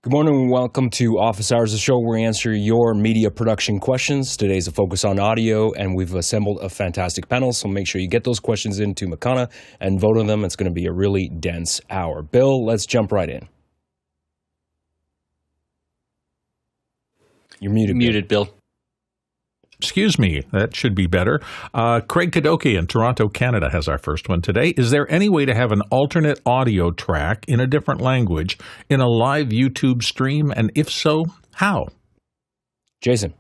Good morning and welcome to Office Hours, the show where we answer your media production questions. Today's a focus on audio, and we've assembled a fantastic panel, so make sure you get those questions into Makana and vote on them. It's going to be a really dense hour. Bill, let's jump right in. You're muted. Muted, Bill. Excuse me, that should be better. Craig Kadoki in Toronto, Canada has our first one today. Is there any way to have an alternate audio track in a different language in a live YouTube stream? And if so, how? Jason.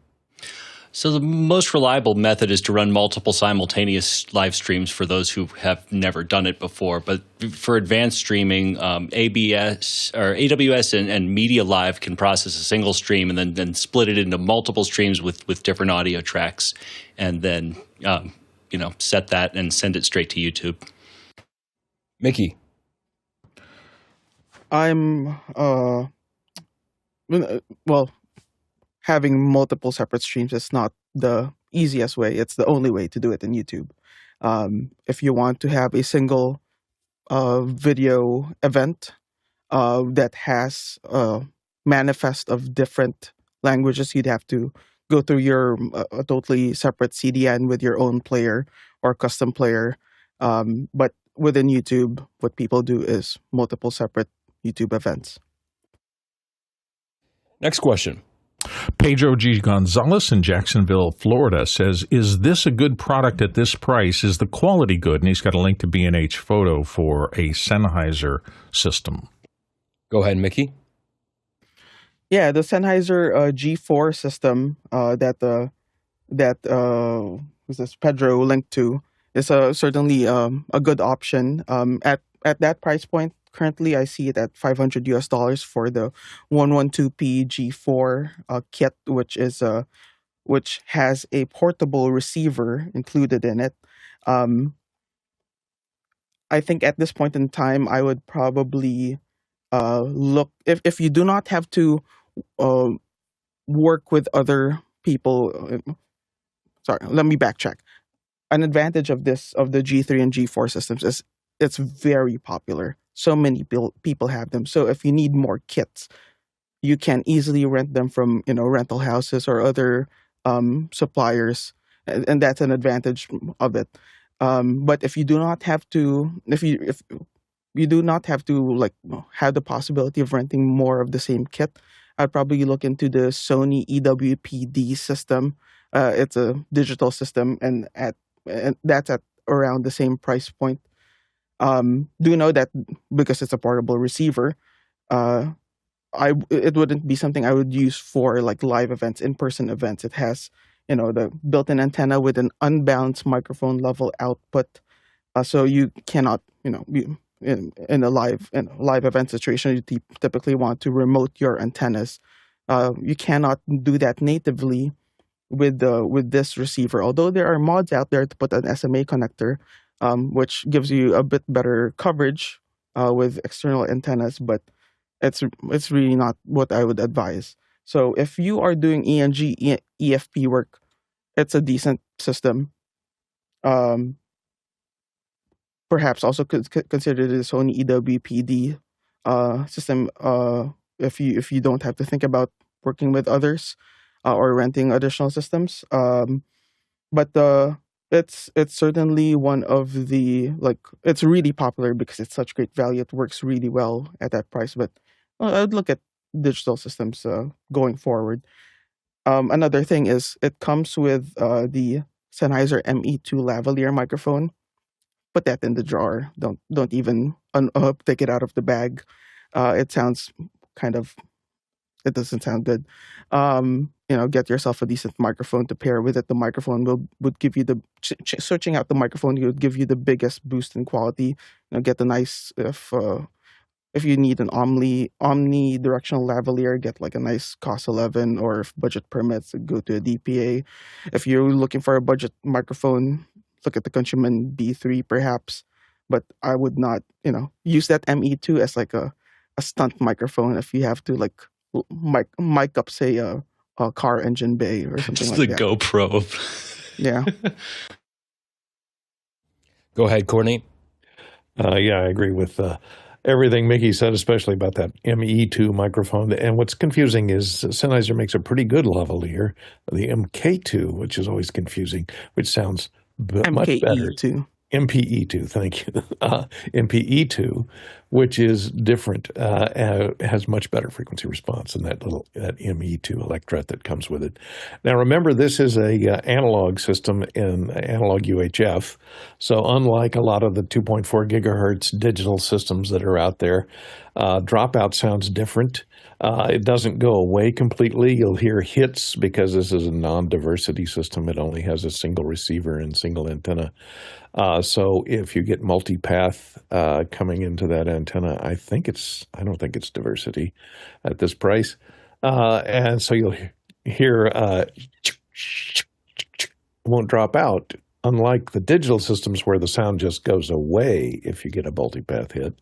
So the most reliable method is to run multiple simultaneous live streams for those who have never done it before. But for advanced streaming, AWS and Media Live can process a single stream and then split it into multiple streams with different audio tracks, and then set that and send it straight to YouTube. Mickey. Having multiple separate streams is not the easiest way. It's the only way to do it in YouTube. If you want to have a single video event that has a manifest of different languages, you'd have to go through your a totally separate CDN with your own player or custom player. But within YouTube, what people do is multiple separate YouTube events. Next question. Pedro G. Gonzalez in Jacksonville, Florida says, is this a good product at this price? Is the quality good? And he's got a link to B&H Photo for a Sennheiser system. Go ahead, Mickey. Yeah, the Sennheiser G4 system that Pedro linked to is certainly a good option. At that price point, currently, I see it at $500 for the 112p G4 kit, which has a portable receiver included in it. I think at this point in time, I would probably look if you do not have to work with other people. Sorry, let me backtrack. An advantage of the G3 and G4 systems is it's very popular. So many people have them. So if you need more kits, you can easily rent them from rental houses or other suppliers, and that's an advantage of it. But if you do not have to, if you do not have to have the possibility of renting more of the same kit, I'd probably look into the Sony EWP-D system. It's a digital system, and that's at around the same price point. Do know that because it's a portable receiver, it wouldn't be something I would use for live events, in-person events. It has, the built-in antenna with an unbalanced microphone level output, so you cannot, in a live event situation, you typically want to remote your antennas. You cannot do that natively with this receiver. Although there are mods out there to put an SMA connector, which gives you a bit better coverage with external antennas, but it's really not what I would advise. So if you are doing ENG, EFP work, it's a decent system. Perhaps also consider the Sony EWP-D system if you don't have to think about working with others or renting additional systems. But it's certainly one of the it's really popular because it's such great value. It works really well at that price. But I'd look at digital systems going forward. Another thing is it comes with the Sennheiser ME2 lavalier microphone. Put that in the drawer. Don't even take it out of the bag. It sounds it doesn't sound good. Get yourself a decent microphone to pair with it. The microphone would give you searching out the microphone, it would give you the biggest boost in quality. Get a nice, if you need an omnidirectional lavalier, get a nice COS 11, or if budget permits, go to a DPA. If you're looking for a budget microphone, look at the Countryman B3 perhaps. But I would not, use that ME2 as a stunt microphone if you have to mic up, say, a car engine bay or something just like the that. GoPro. Yeah. Go ahead, Courtney. Yeah, I agree with everything Mickey said, especially about that ME2 microphone. And what's confusing is Sennheiser makes a pretty good lavalier, the MK2, which is always confusing, which sounds much better. MKE2. MPE2, thank you. MPE2, which is different, has much better frequency response than that ME2 electret that comes with it. Now, remember, this is a analog system in analog UHF. So unlike a lot of the 2.4 gigahertz digital systems that are out there, dropout sounds different. It doesn't go away completely. You'll hear hits because this is a non-diversity system. It only has a single receiver and single antenna. So if you get multipath coming into that antenna, I don't think it's diversity at this price. And so you'll hear won't drop out. Unlike the digital systems where the sound just goes away if you get a multipath hit,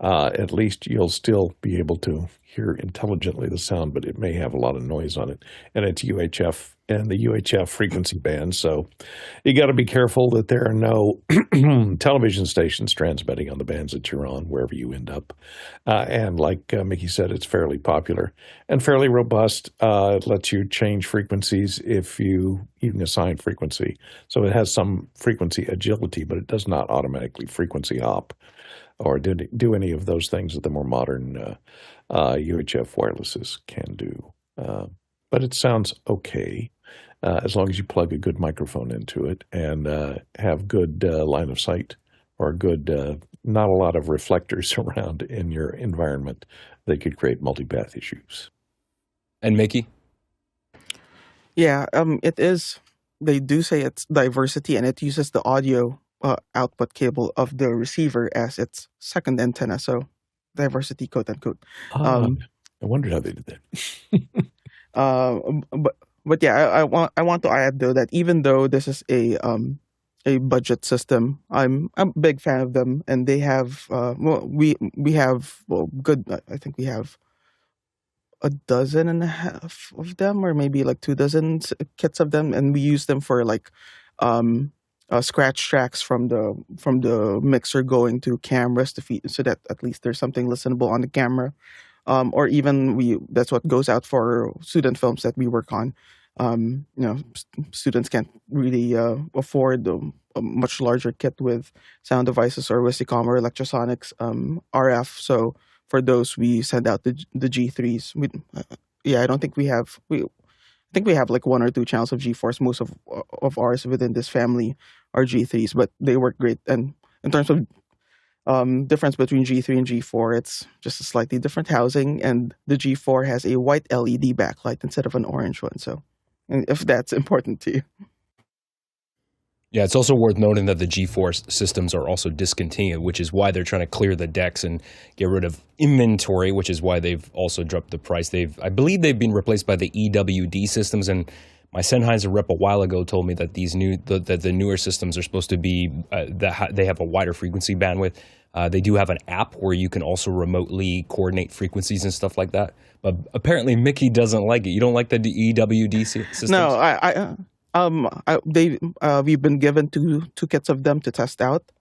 at least you'll still be able to hear intelligently the sound, but it may have a lot of noise on it. And it's UHF and the UHF frequency band. So you got to be careful that there are no television stations transmitting on the bands that you're on, wherever you end up. And like Mickey said, it's fairly popular and fairly robust. It lets you change frequencies if you even assign frequency. So it has some frequency agility, but it does not automatically frequency hop or do any of those things that the more modern UHF wirelesses can do. But it sounds okay as long as you plug a good microphone into it and have good line of sight or good, not a lot of reflectors around in your environment that could create multipath issues. And Mickey? Yeah, it is. They do say it's diversity, and it uses the audio output cable of the receiver as its second antenna. So diversity, quote unquote. I wondered how they did that. But yeah, I want to add though that even though this is a budget system, I'm a big fan of them, and they have we have good. I think we have a dozen and a half of them, or maybe like 24 kits of them, and we use them for like scratch tracks from the mixer going to cameras to feed, so that at least there's something listenable on the camera. Or even that's what goes out for student films that we work on. Students can't really afford a much larger kit with sound devices or Wisicom or Electrosonics RF. So for those, we send out the G3s. I don't think we have. I think we have like 1 or 2 channels of G-Force. Most of ours within this family are G3s, but they work great. And in terms of difference between G3 and G4, it's just a slightly different housing, and the G4 has a white LED backlight instead of an orange one. So, and if that's important to you. Yeah, it's also worth noting that the G4 systems are also discontinued, which is why they're trying to clear the decks and get rid of inventory, which is why they've also dropped the price. I believe they've been replaced by the EWD systems, and my Sennheiser rep a while ago told me that the newer systems are supposed to be they have a wider frequency bandwidth. They do have an app where you can also remotely coordinate frequencies and stuff like that. But apparently Mickey doesn't like it. You don't like the EWD systems? No, we've been given two kits of them to test out.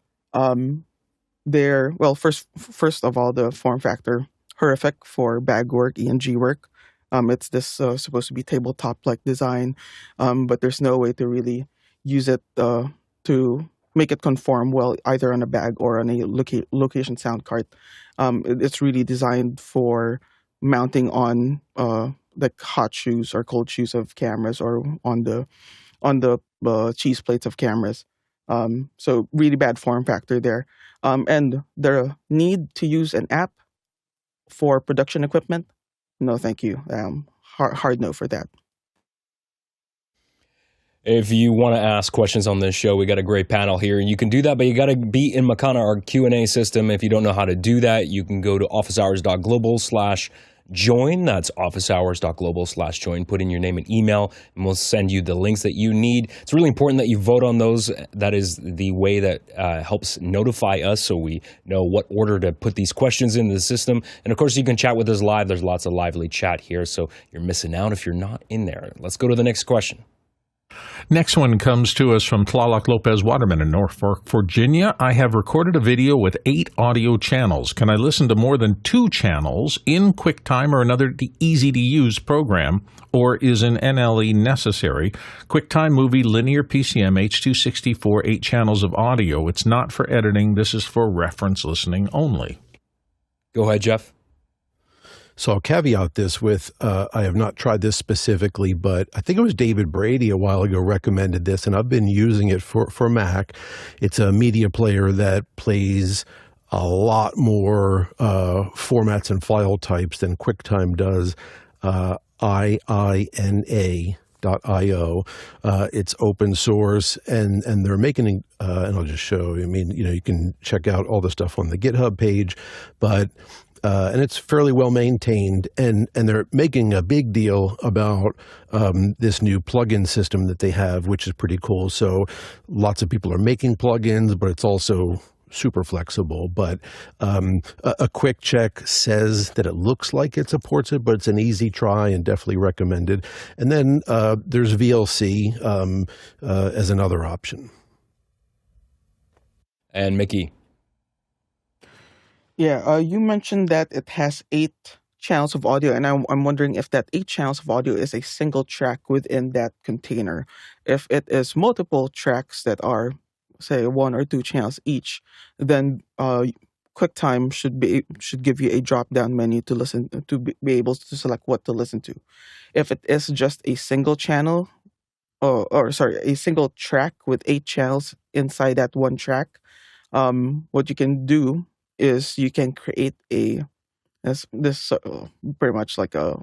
They're first of all, the form factor horrific for bag work, ENG work. It's this supposed to be tabletop-like design, but there's no way to really use it to make it conform well either on a bag or on a location sound card. It's really designed for mounting on like hot shoes or cold shoes of cameras, or on the cheese plates of cameras. So really bad form factor there. And the need to use an app for production equipment, no, thank you. Hard no for that. If you want to ask questions on this show, we got a great panel here. You can do that, but you got to be in Makana, our Q&A system. If you don't know how to do that, you can go to officehours.global/join. That's officehours.global/join. Put in your name and email, and we'll send you the links that you need. It's really important that you vote on those. That is the way that helps notify us, so we know what order to put these questions into the system. And of course, you can chat with us live. There's lots of lively chat here, so you're missing out if you're not in there. Let's go to the next question. Next one comes to us from Tlaloc Lopez Waterman in Norfolk, Virginia. I have recorded a video with 8 audio channels. Can I listen to more than 2 channels in QuickTime or another easy-to-use program, or is an NLE necessary? QuickTime Movie Linear PCM H264, 8 channels of audio. It's not for editing. This is for reference listening only. Go ahead, Jeff. So I'll caveat this with, I have not tried this specifically, but I think it was David Brady a while ago recommended this, and I've been using it for Mac. It's a media player that plays a lot more formats and file types than QuickTime does. IINA.io. It's open source, and they're making, and I'll just show you. I mean, you can check out all the stuff on the GitHub page, but and it's fairly well maintained, and they're making a big deal about this new plugin system that they have, which is pretty cool. So lots of people are making plugins, but it's also super flexible. But a quick check says that it looks like it supports it, but it's an easy try and definitely recommended. And then there's VLC as another option. And Mickey. Yeah, you mentioned that it has 8 channels of audio, and I'm wondering if that 8 channels of audio is a single track within that container. If it is multiple tracks that are, say, 1 or 2 channels each, then QuickTime should give you a drop-down menu to listen to be able to select what to listen to. If it is just a single channel, a single track with 8 channels inside that one track, what you can do is you can create this pretty much like a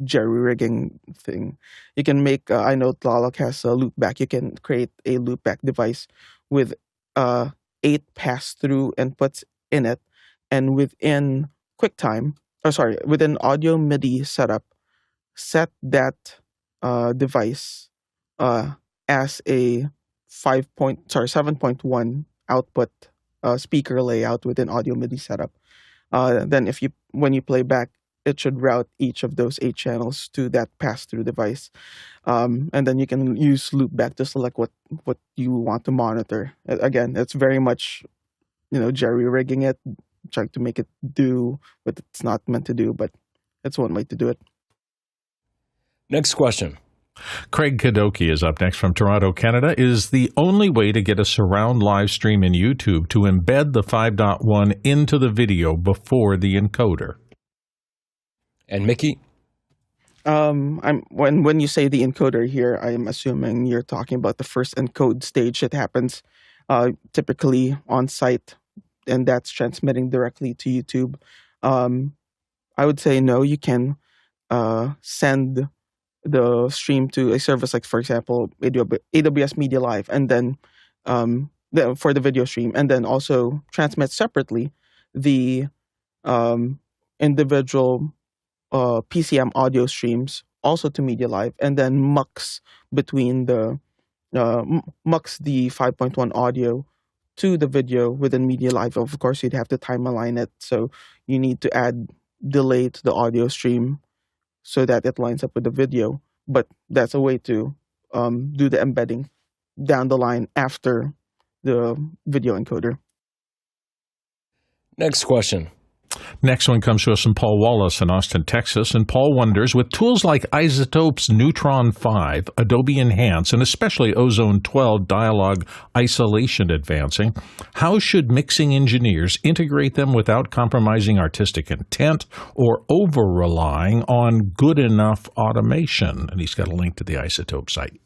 jerry rigging thing. You can make I know Tlaloc has a Loopback. You can create a Loopback device with 8 pass-through inputs in it, and within QuickTime, within Audio MIDI setup, set that device as a 7.1 output speaker layout within Audio MIDI setup. Then when you play back, it should route each of those 8 channels to that pass-through device. And then you can use Loopback to select what you want to monitor. Again, it's very much, jerry-rigging it, trying to make it do what it's not meant to do, but it's one way to do it. Next question. Craig Kadoki is up next from Toronto, Canada. Is the only way to get a surround live stream in YouTube to embed the 5.1 into the video before the encoder? And Mickey? When you say the encoder here, I'm assuming you're talking about the first encode stage that happens typically on site, and that's transmitting directly to YouTube. I would say no, you can send the stream to a service like, for example, AWS Media Live, and then for the video stream, and then also transmit separately the individual PCM audio streams also to Media Live, and then mux between the 5.1 audio to the video within Media Live. Of course, you'd have to time align it, so you need to add delay to the audio stream so that it lines up with the video. But that's a way to do the embedding down the line after the video encoder. Next question. Next one comes to us from Paul Wallace in Austin, Texas. And Paul wonders, with tools like iZotope's Neutron 5, Adobe Enhance, and especially Ozone 12 dialogue isolation advancing, how should mixing engineers integrate them without compromising artistic intent or over-relying on good enough automation? And he's got a link to the iZotope site.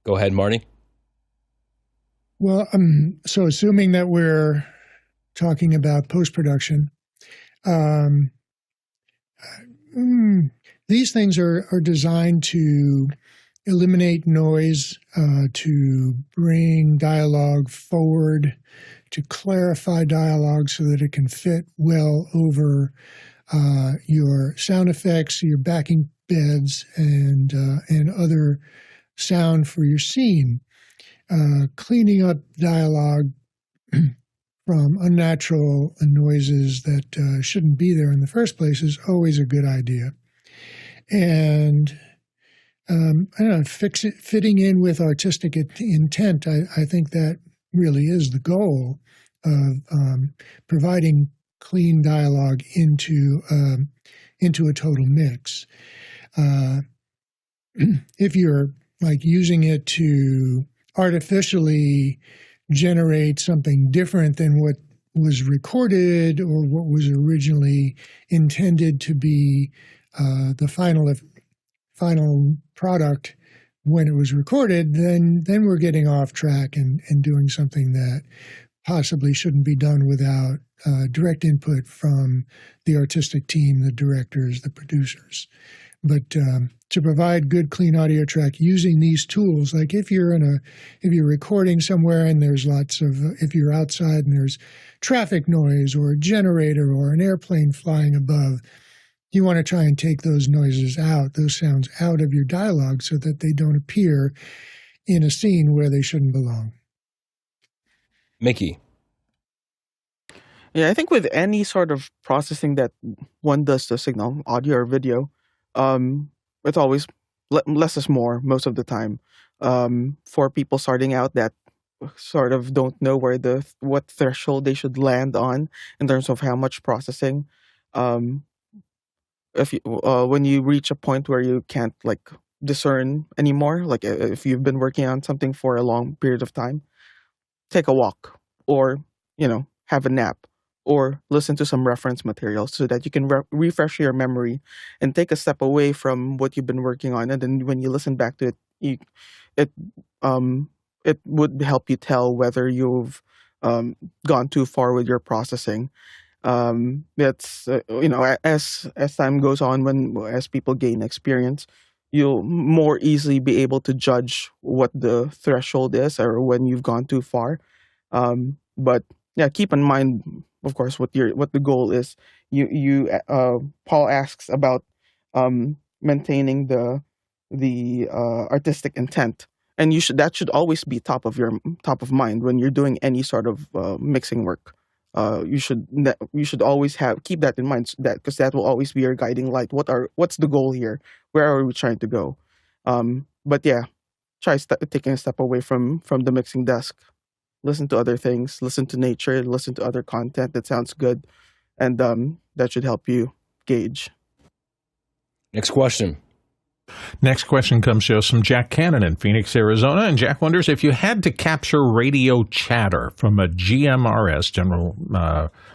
Go ahead, Marty. Well, so assuming that we're talking about post-production, these things are designed to eliminate noise, to bring dialogue forward, to clarify dialogue so that it can fit well over your sound effects, your backing beds, and other sound for your scene. Cleaning up dialogue from unnatural noises that shouldn't be there in the first place is always a good idea. And I don't know, fitting in with artistic intent. I think that really is the goal of providing clean dialogue into a total mix. If you're like using it to artificially generate something different than what was recorded or what was originally intended to be the final product when it was recorded, then we're getting off track and doing something that possibly shouldn't be done without direct input from the artistic team, the directors, the producers. But to provide good, clean audio track using these tools, like if you're recording somewhere and there's if you're outside and there's traffic noise or a generator or an airplane flying above, you want to try and take those noises out, those sounds out of your dialogue so that they don't appear in a scene where they shouldn't belong. Mickey. Yeah, I think with any sort of processing that one does to signal, audio or video, it's always less is more most of the time. For people starting out that sort of don't know what threshold they should land on in terms of how much processing. If you, when you reach a point where you can't like discern anymore, like if you've been working on something for a long period of time, take a walk or have a nap or listen to some reference material so that you can refresh your memory and take a step away from what you've been working on, and then when you listen back to it, it would help you tell whether you've gone too far with your processing. That's as time goes on, as people gain experience, you'll more easily be able to judge what the threshold is or when you've gone too far. But yeah, keep in mind, of course, what the goal is. Paul asks about maintaining the artistic intent, and that should always be top of mind when you're doing any sort of mixing work. You should always keep that in mind, because that will always be your guiding light. What's the goal here? Where are we trying to go? But yeah, try taking a step away from the mixing desk. Listen to other things. Listen to nature. Listen to other content that sounds good, and that should help you gauge. Next question. Next question comes to us from Jack Cannon in Phoenix, Arizona. And Jack wonders, if you had to capture radio chatter from a GMRS, General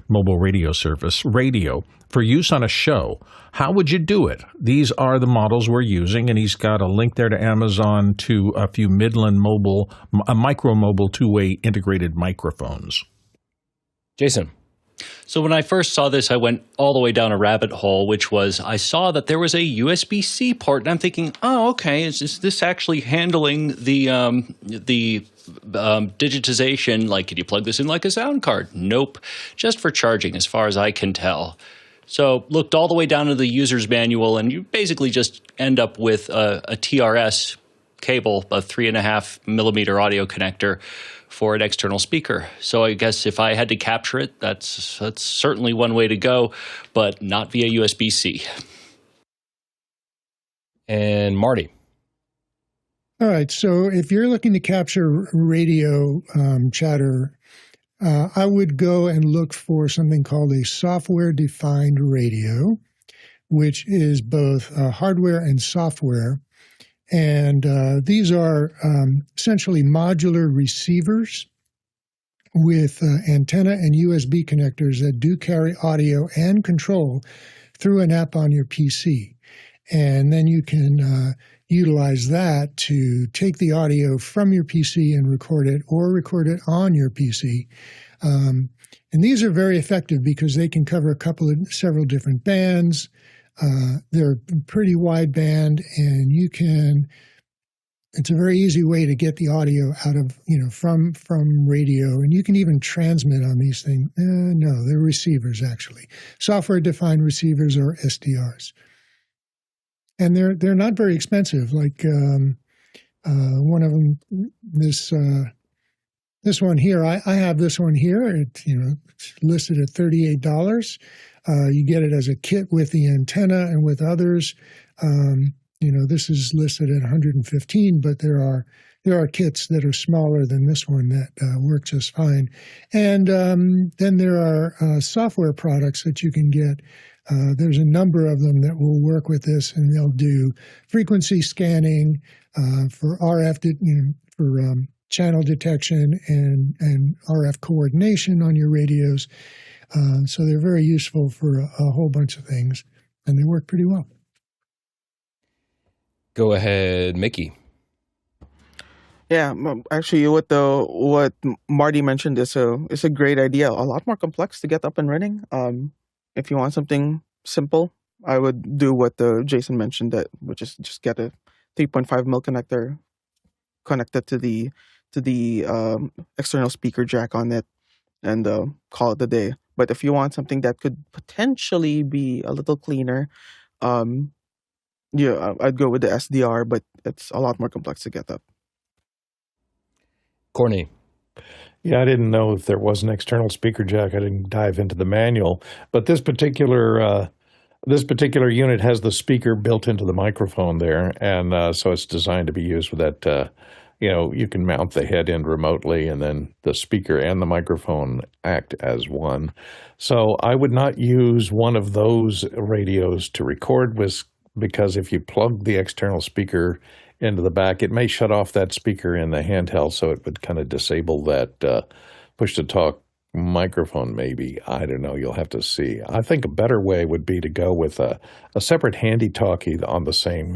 Mobile Radio Service, radio for use on a show, how would you do it? These are the models we're using, and he's got a link there to Amazon to a few Midland micro mobile two-way integrated microphones. Jason. So when I first saw this, I went all the way down a rabbit hole, which was I saw that there was a USB-C port, and I'm thinking, oh, okay, is this actually handling the digitization? Like, can you plug this in like a sound card? Nope, just for charging, as far as I can tell. So looked all the way down to the user's manual, and you basically just end up with a TRS cable, a 3.5 millimeter audio connector for an external speaker. So I guess if I had to capture it, that's certainly one way to go, but not via USB-C. And Marty. All right. So if you're looking to capture radio chatter, I would go and look for something called a software-defined radio, which is both hardware and software. And these are essentially modular receivers with antenna and USB connectors that do carry audio and control through an app on your PC. And then you can utilize that to take the audio from your PC and record it, or record it on your PC. And these are very effective because they can cover several different bands. They're pretty wide band, and it's a very easy way to get the audio out of, from radio, and you can even transmit on these things. No, they're receivers, actually. Software-defined receivers, or SDRs. And they're not very expensive. Like one of them, this one here, I have this one here. It's listed at $38. You get it as a kit with the antenna and with others. This is listed at 115, but there are kits that are smaller than this one that work just fine. And then there are software products that you can get. There's a number of them that will work with this, and they'll do frequency scanning for RF, for channel detection and RF coordination on your radios. So they're very useful for a whole bunch of things, and they work pretty well. Go ahead, Mickey. Yeah, actually, what Marty mentioned is a great idea. A lot more complex to get up and running. If you want something simple, I would do what Jason mentioned, which is just get a 3.5 mil connector connected to the external speaker jack on it, and call it a day. But if you want something that could potentially be a little cleaner, I'd go with the SDR, but it's a lot more complex to get up. Courtney. Yeah, I didn't know if there was an external speaker jack. I didn't dive into the manual, but this particular unit has the speaker built into the microphone there, and so it's designed to be used with that. You can mount the head in remotely, and then the speaker and the microphone act as one. So I would not use one of those radios to record with, because if you plug the external speaker into the back, it may shut off that speaker in the handheld, so it would kind of disable that push-to-talk microphone maybe. I don't know. You'll have to see. I think a better way would be to go with a separate handy-talkie on the same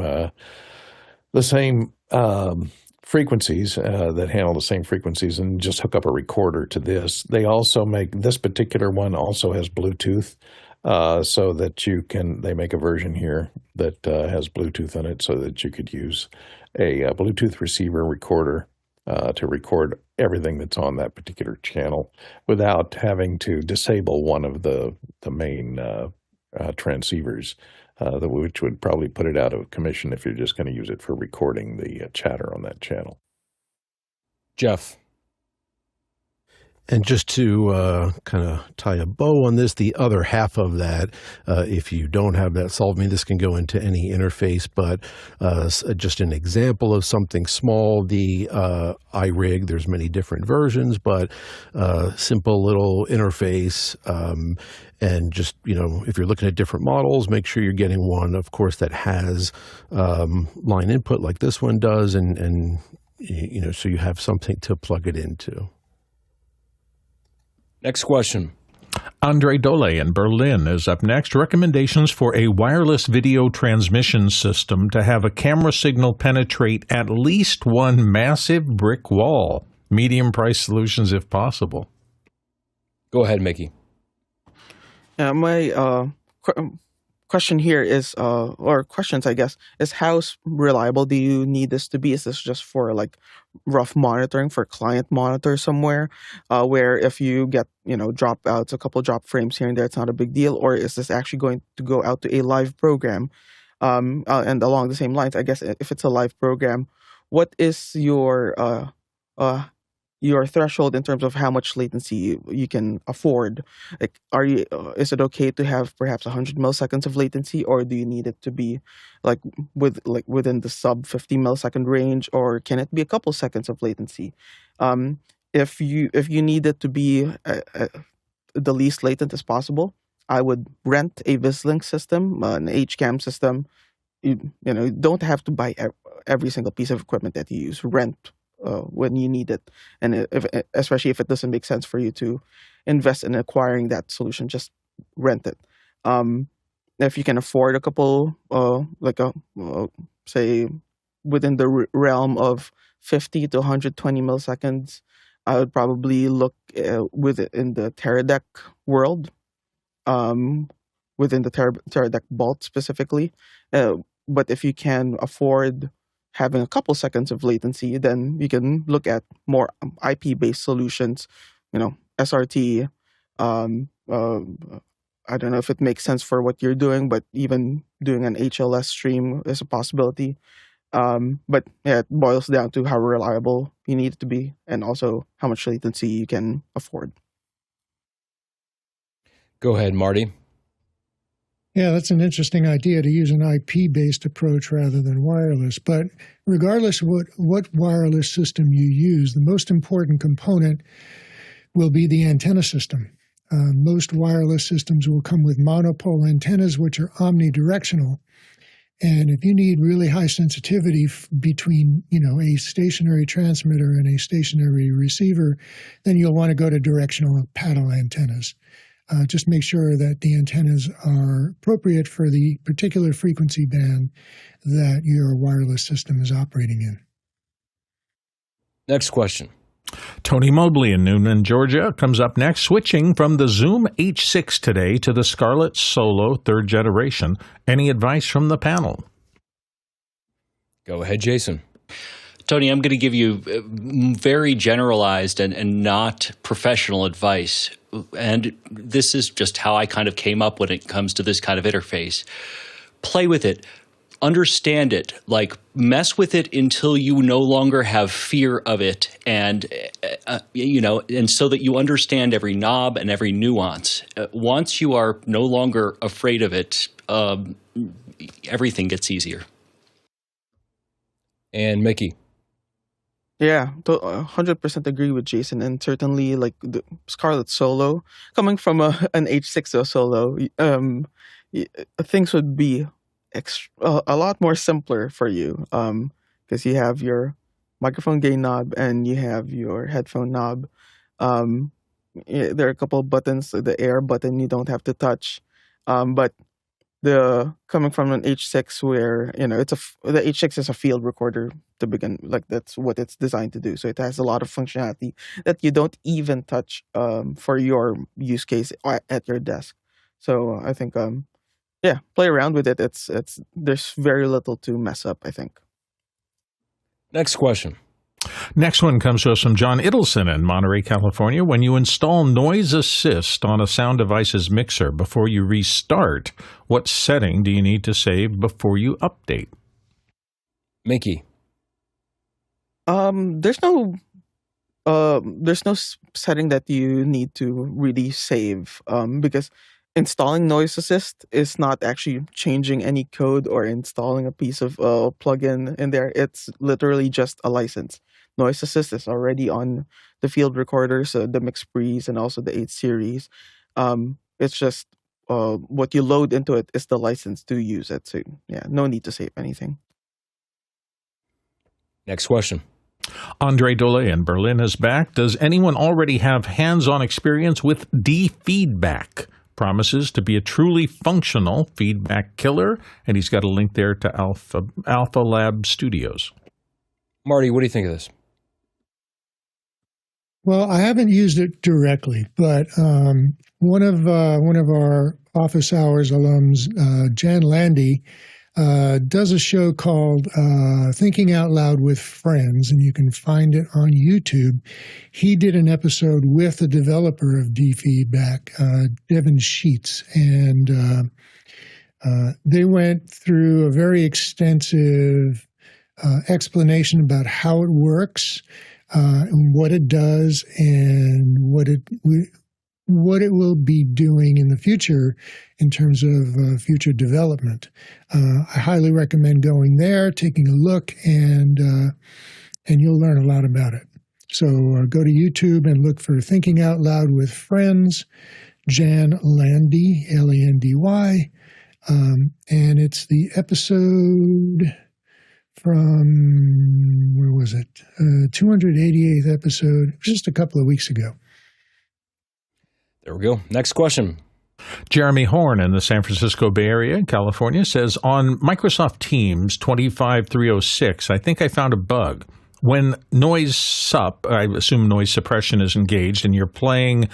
frequencies that handle the same frequencies, and just hook up a recorder to this. This particular one also has Bluetooth, so that they make a version here that has Bluetooth in it, so that you could use a Bluetooth receiver recorder to record everything that's on that particular channel without having to disable one of the main transceivers, which would probably put it out of commission if you're just going to use it for recording the chatter on that channel. Jeff. And just to kind of tie a bow on this, the other half of that, if you don't have that solved, this can go into any interface, but just an example of something small, the iRig, there's many different versions, but simple little interface. And just, if you're looking at different models, make sure you're getting one, of course, that has line input like this one does, and so you have something to plug it into. Next question. Andre Dole in Berlin is up next. Recommendations for a wireless video transmission system to have a camera signal penetrate at least one massive brick wall. Medium price solutions if possible. Go ahead, Mickey. My question here is, or questions, I guess, is how reliable do you need this to be? Is this just for rough monitoring for client monitor somewhere, where if you get, dropouts, a couple drop frames here and there, it's not a big deal? Or is this actually going to go out to a live program? And along the same lines, I guess, if it's a live program, what is your threshold in terms of how much latency you can afford? Is it okay to have perhaps 100 milliseconds of latency, or do you need it to be within the sub 50 millisecond range, or can it be a couple seconds of latency? If you need it to be the least latent as possible, I would rent a Vislink system, an HCAM system. You don't have to buy every single piece of equipment that you use. Rent when you need it, and especially if it doesn't make sense for you to invest in acquiring that solution, just rent it. If you can afford a couple, say within the realm of 50 to 120 milliseconds, I would probably look within the Teradek world, within the Teradek Bolt specifically. But if you can afford having a couple seconds of latency, then you can look at more IP-based solutions, SRT. I don't know if it makes sense for what you're doing, but even doing an HLS stream is a possibility. But yeah, it boils down to how reliable you need it to be, and also how much latency you can afford. Go ahead, Marty. Yeah, that's an interesting idea to use an IP-based approach rather than wireless. But regardless of what wireless system you use, the most important component will be the antenna system. Most wireless systems will come with monopole antennas, which are omnidirectional. And if you need really high sensitivity between, a stationary transmitter and a stationary receiver, then you'll want to go to directional paddle antennas. Just make sure that the antennas are appropriate for the particular frequency band that your wireless system is operating in. Next question. Tony Mobley in Newnan, Georgia, comes up next, switching from the Zoom H6 today to the Scarlet Solo 3rd generation. Any advice from the panel? Go ahead, Jason. Tony, I'm going to give you very generalized and not professional advice. And this is just how I kind of came up when it comes to this kind of interface. Play with it. Understand it, like mess with it until you no longer have fear of it, and and so that you understand every knob and every nuance. Once you are no longer afraid of it, everything gets easier. And Mickey. Yeah, 100% agree with Jason, and certainly like the Scarlet Solo, coming from an H6 Solo, things would be a lot more simpler for you, because you have your microphone gain knob and you have your headphone knob. There are a couple of buttons, the air button you don't have to touch, but the coming from an H6 where the H6 is a field recorder to begin, like that's what it's designed to do. So it has a lot of functionality that you don't even touch for your use case at your desk. So I think play around with it. It's there's very little to mess up, I think. Next question. Next one comes to us from John Idelson in Monterey, California. When you install Noise Assist on a sound device's mixer before you restart, what setting do you need to save before you update? Mickey. There's no setting that you need to really save, because installing Noise Assist is not actually changing any code or installing a piece of plugin in there. It's literally just a license. Noise Assist is already on the field recorders, the Mix Pre's and also the 8 series. It's just what you load into it is the license to use it. So yeah, no need to save anything. Next question. Andre Dole in Berlin is back. Does anyone already have hands-on experience with D-feedback? Promises to be a truly functional feedback killer, and he's got a link there to Alpha Lab Studios. Marty, what do you think of this? Well, I haven't used it directly, but one of our Office Hours alums, Jan Landy, does a show called Thinking Out Loud with Friends, and you can find it on YouTube. He did an episode with the developer of D-Feedback, Devin Sheets, and they went through a very extensive explanation about how it works, and what it does, and what it will be doing in the future in terms of future development. I highly recommend going there, taking a look, and you'll learn a lot about it. So go to YouTube and look for Thinking Out Loud with Friends, Jan Landy, Landy, and it's the episode from, where was it? 288th episode, just a couple of weeks ago. There we go. Next question. Jeremy Horn in the San Francisco Bay Area, California, says, on Microsoft Teams 25306, I think I found a bug. When Noise Sup, I assume noise suppression is engaged, and you're playing,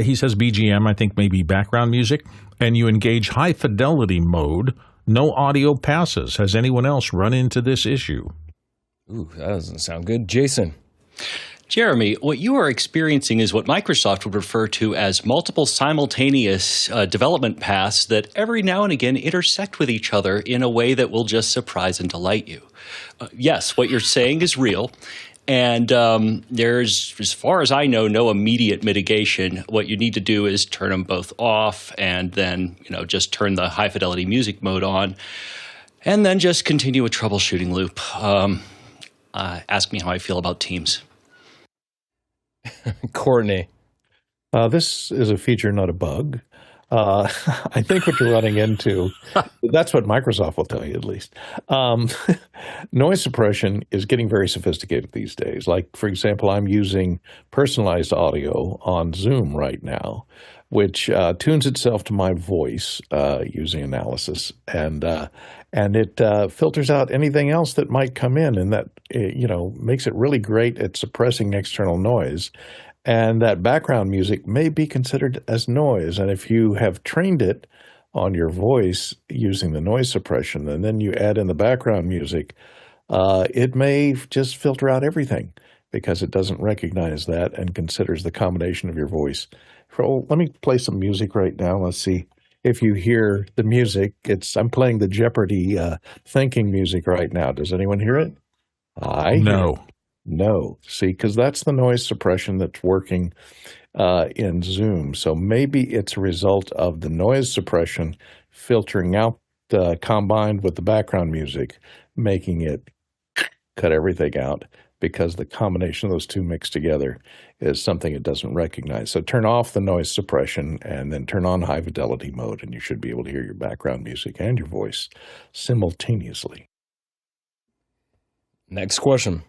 he says BGM, I think maybe background music, and you engage High Fidelity Mode, no audio passes. Has anyone else run into this issue? Ooh, that doesn't sound good. Jason. Jeremy, what you are experiencing is what Microsoft would refer to as multiple simultaneous development paths that every now and again intersect with each other in a way that will just surprise and delight you. Yes, what you're saying is real. And there's, as far as I know, no immediate mitigation. What you need to do is turn them both off and then, just turn the high fidelity music mode on and then just continue a troubleshooting loop. Ask me how I feel about Teams. Courtney. This is a feature, not a bug. I think what you're running into, that's what Microsoft will tell you at least. Noise suppression is getting very sophisticated these days. Like, for example, I'm using personalized audio on Zoom right now, which tunes itself to my voice using analysis, and it filters out anything else that might come in, and that makes it really great at suppressing external noise. And that background music may be considered as noise. And if you have trained it on your voice using the noise suppression, and then you add in the background music, it may just filter out everything because it doesn't recognize that and considers the combination of your voice. Let me play some music right now. Let's see if you hear the music. I'm playing the Jeopardy thinking music right now. Does anyone hear it? I hear it. No. See, because that's the noise suppression that's working in Zoom. So maybe it's a result of the noise suppression filtering out combined with the background music, making it cut everything out, because the combination of those two mixed together is something it doesn't recognize. So turn off the noise suppression and then turn on high fidelity mode, and you should be able to hear your background music and your voice simultaneously. Next question.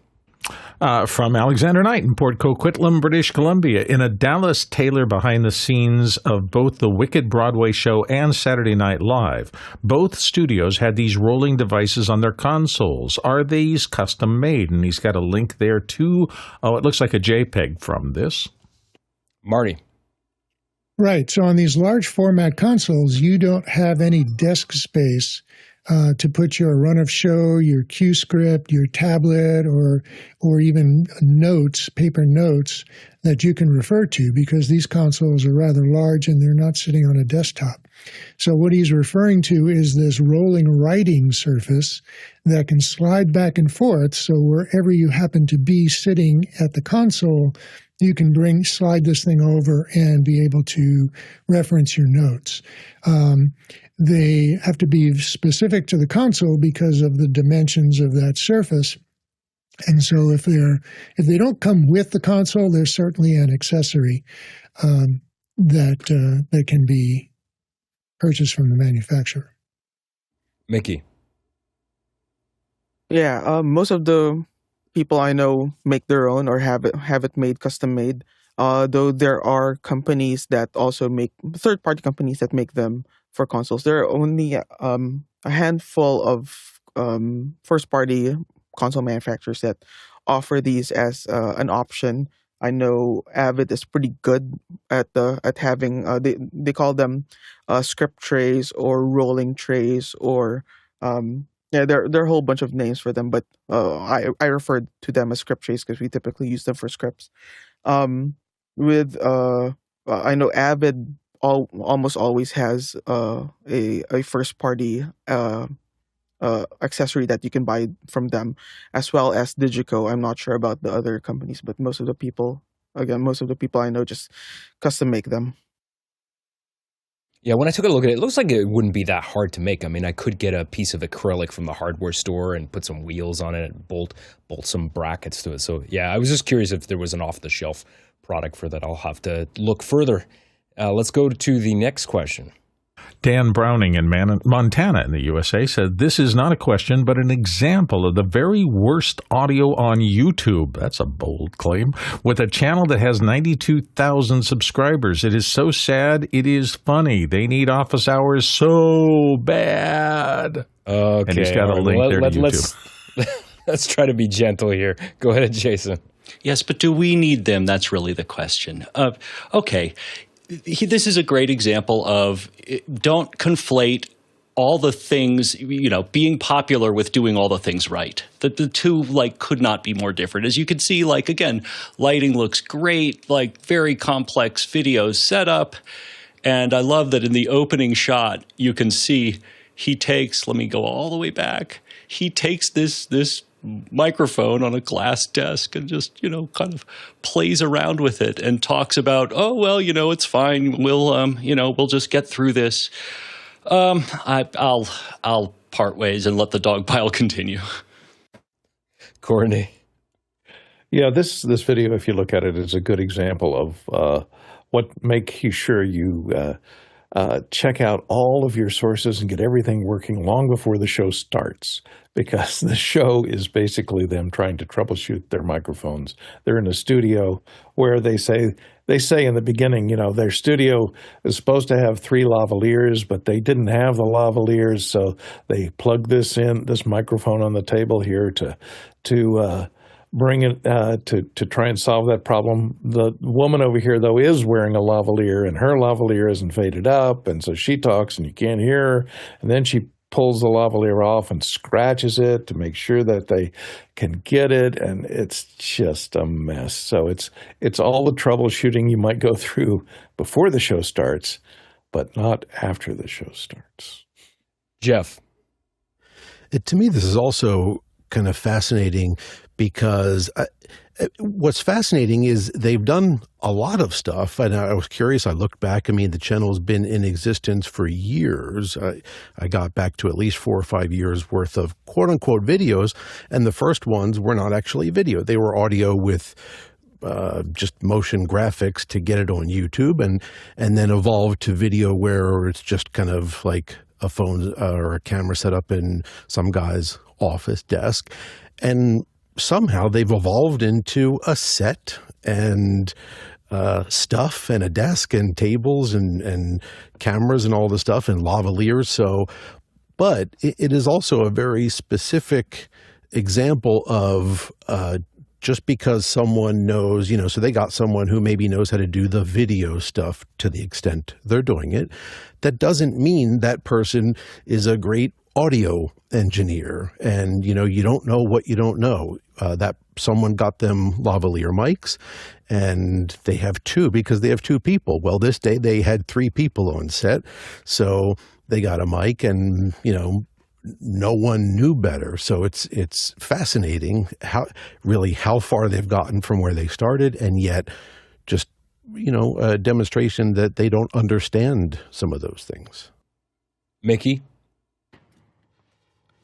From Alexander Knight in Port Coquitlam, British Columbia. In a Dallas Taylor behind the scenes of both the Wicked Broadway show and Saturday Night Live, both studios had these rolling devices on their consoles. Are these custom made? And he's got a link there too. Oh, it looks like a JPEG from this. Marty. Right. So on these large format consoles, you don't have any desk space to put your run of show, your Q script, your tablet, or even notes, paper notes that you can refer to, because these consoles are rather large and they're not sitting on a desktop. So what he's referring to is this rolling writing surface that can slide back and forth. So wherever you happen to be sitting at the console, you can slide this thing over and be able to reference your notes. They have to be specific to the console because of the dimensions of that surface. And so if they don't come with the console, there's certainly an accessory that can be purchased from the manufacturer. Mickey. Yeah, most of the people I know make their own or have it made, custom made. Though there are companies that also make, third-party companies that make them for consoles. There are only a handful of first-party console manufacturers that offer these as an option. I know Avid is pretty good at having they call them script trays or rolling trays, or there are a whole bunch of names for them, but I refer to them as script trays because we typically use them for scripts. I know Avid almost always has a first party accessory that you can buy from them, as well as Digico. I'm not sure about the other companies, but most of the people I know just custom make them. Yeah, when I took a look at it, it looks like it wouldn't be that hard to make. I mean, I could get a piece of acrylic from the hardware store and put some wheels on it and bolt some brackets to it. So yeah, I was just curious if there was an off-the-shelf product for that. I'll have to look further. Let's go to the next question. Dan Browning in Montana in the USA said, "This is not a question, but an example of the very worst audio on YouTube." That's a bold claim. "With a channel that has 92,000 subscribers. It is so sad. It is funny. They need Office Hours so bad." Okay. And he's got a link there to YouTube. Let's try to be gentle here. Go ahead, Jason. Yes, but do we need them? That's really the question. Okay. This is a great example of don't conflate all the things, being popular with doing all the things right. The two, could not be more different. As you can see, again, lighting looks great, very complex video setup. And I love that in the opening shot, you can see he takes, let me go all the way back. He takes this microphone on a glass desk and just, kind of plays around with it and talks about, oh, well, it's fine. We'll just get through this. I'll part ways and let the dog pile continue. Courtney. Yeah, this video, if you look at it, is a good example of what make sure you check out all of your sources and get everything working long before the show starts, because the show is basically them trying to troubleshoot their microphones. They're in a studio where they say in the beginning, their studio is supposed to have 3 lavaliers, but they didn't have the lavaliers, so they plugged this microphone on the table here to bring it to try and solve that problem. The woman over here, though, is wearing a lavalier, and her lavalier isn't faded up, and so she talks and you can't hear her, and then she pulls the lavalier off and scratches it to make sure that they can get it, and it's just a mess. So it's all the troubleshooting you might go through before the show starts, but not after the show starts. Jeff. To me, this is also kind of fascinating because what's fascinating is they've done a lot of stuff. And I was curious. I looked back. I mean, the channel's been in existence for years. I got back to at least 4 or 5 years worth of quote unquote videos. And the first ones were not actually video. They were audio with just motion graphics to get it on YouTube, and then evolved to video where it's just kind of like a phone or a camera set up in some guy's office desk. And somehow they've evolved into a set and stuff and a desk and tables and cameras and all the stuff and lavaliers. But it is also a very specific example of just because someone knows, so they got someone who maybe knows how to do the video stuff to the extent they're doing it. That doesn't mean that person is a great audio engineer, and you don't know what you don't know. That someone got them lavalier mics, and they have 2 because they have 2 people. Well, this day they had 3 people on set, so they got a mic, and no one knew better. So it's fascinating how far they've gotten from where they started, and yet just a demonstration that they don't understand some of those things. Mickey.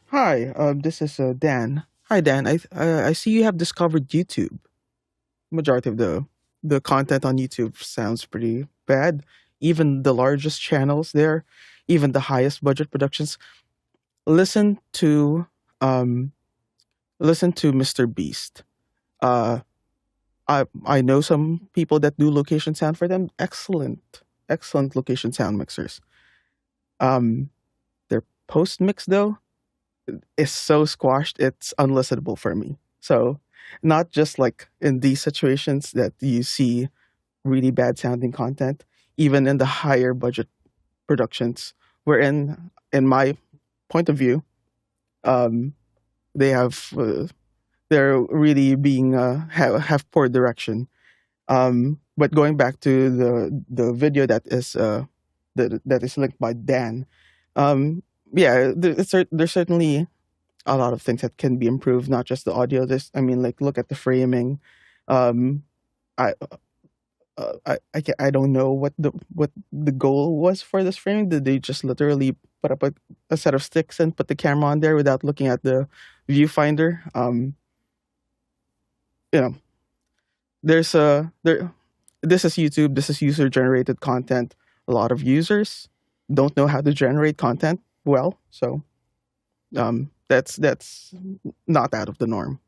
Hi, this is Dan. Hi, Dan. I see you have discovered YouTube. Majority of the content on YouTube sounds pretty bad. Even the largest channels there, even the highest budget productions. Listen to Mr. Beast. I know some people that do location sound for them. Excellent location sound mixers. Their post mix though is so squashed, it's unlistenable for me. So not just like in these situations that you see really bad sounding content, even in the higher budget productions, wherein, in my point of view, they're really being have poor direction. But going back to the video that is linked by Dan, there's certainly a lot of things that can be improved, not just the audio. Look at the framing. I don't know what the goal was for this framing. Did they just literally put up a set of sticks and put the camera on there without looking at the viewfinder? This is YouTube. This is user generated content. A lot of users don't know how to generate content well, so that's not out of the norm.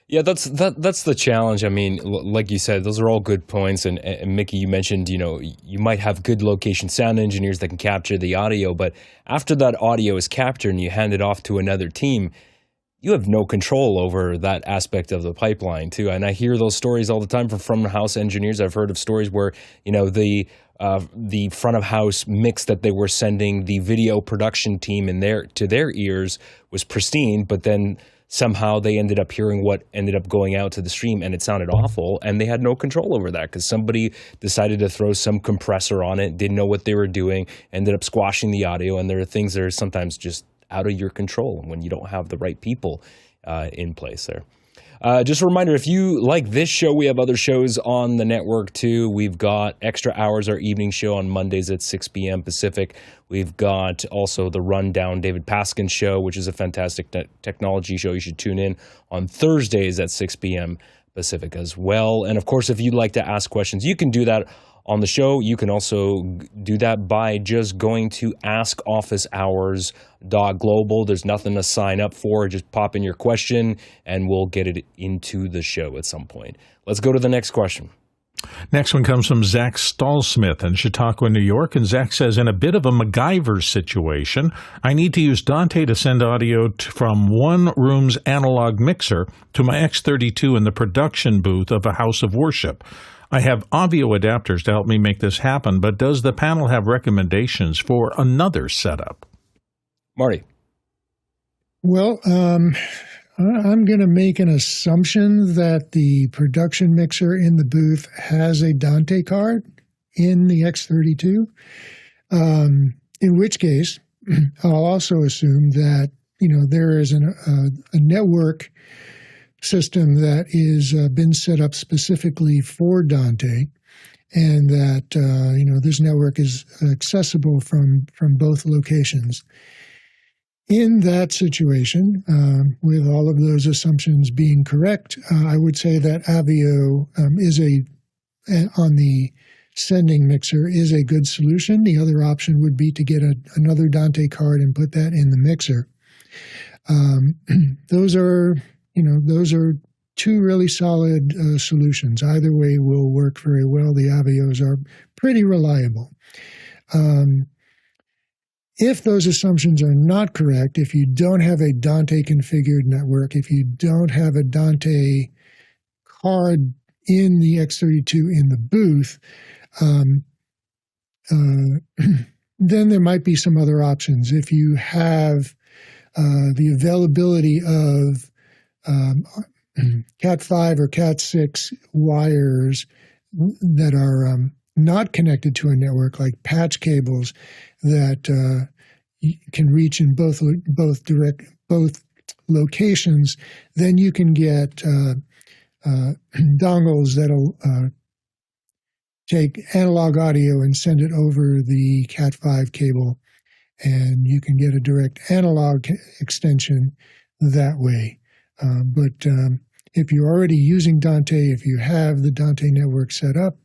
Yeah, that's the challenge. I mean, like you said, those are all good points. And Mickey, you mentioned, you might have good location sound engineers that can capture the audio, but after that audio is captured and you hand it off to another team, you have no control over that aspect of the pipeline too. And I hear those stories all the time from front of house engineers. I've heard of stories where, the front of house mix that they were sending the video production team to their ears was pristine, but then somehow they ended up hearing what ended up going out to the stream and it sounded awful, and they had no control over that because somebody decided to throw some compressor on it, didn't know what they were doing, ended up squashing the audio. And there are things that are sometimes just out of your control when you don't have the right people in place there. Just a reminder, if you like this show, we have other shows on the network too. We've got Extra Hours, our evening show on Mondays at 6 p.m. Pacific. We've got also the Rundown David Paskin show, which is a fantastic technology show. You should tune in on Thursdays at 6 p.m. Pacific as well. And of course, if you'd like to ask questions, you can do that on the show. You can also do that by just going to askofficehours.global. There's nothing to sign up for. Just pop in your question and we'll get it into the show at some point. Let's go to the next question. Next one comes from Zach Stallsmith in Chautauqua, New York. And Zach says, in a bit of a MacGyver situation, I need to use Dante to send audio from one room's analog mixer to my X32 in the production booth of a house of worship. I have AVIO adapters to help me make this happen, but does the panel have recommendations for another setup? Marty. Well, I'm going to make an assumption that the production mixer in the booth has a Dante card in the X32, in which case I'll also assume that, there is a network system that is been set up specifically for Dante, and that this network is accessible from both locations. In that situation, with all of those assumptions being correct, I would say that AVIO on the sending mixer is a good solution. The other option would be to get another Dante card and put that in the mixer. Those are two really solid solutions. Either way will work very well. The AVIOs are pretty reliable. If those assumptions are not correct, if you don't have a Dante configured network, if you don't have a Dante card in the X32 in the booth, then there might be some other options. If you have the availability of Cat5 or Cat6 wires that are not connected to a network, like patch cables that can reach in both locations, then you can get dongles that'll take analog audio and send it over the Cat5 cable, and you can get a direct analog extension that way. But if you're already using Dante, if you have the Dante network set up,